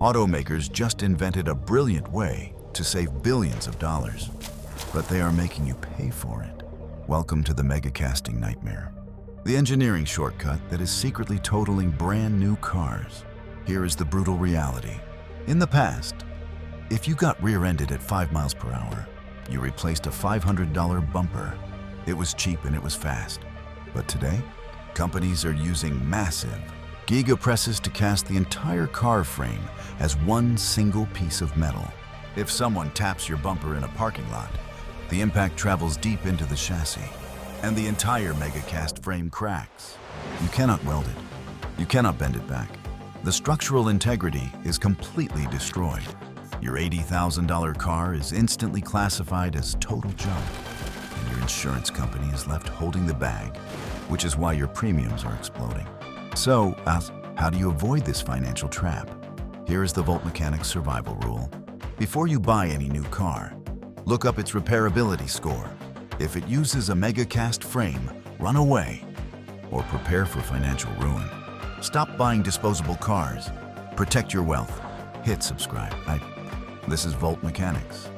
Automakers just invented a brilliant way to save billions of dollars, but they are making you pay for it. Welcome to the mega casting nightmare, the engineering shortcut that is secretly totaling brand new cars. Here is the brutal reality. In the past, if you got rear-ended at 5 miles per hour, you replaced a $500 bumper. It was cheap and it was fast. But today, companies are using massive Giga Presses to cast the entire car frame as one single piece of metal. If someone taps your bumper in a parking lot, the impact travels deep into the chassis, and the entire mega cast frame cracks. You cannot weld it. You cannot bend it back. The structural integrity is completely destroyed. Your $80,000 car is instantly classified as total junk, and your insurance company is left holding the bag, which is why your premiums are exploding. So, how do you avoid this financial trap? Here is the VoltMechanix survival rule. Before you buy any new car, look up its repairability score. If it uses a mega cast frame, run away or prepare for financial ruin. Stop buying disposable cars. Protect your wealth. Hit subscribe. This is VoltMechanix.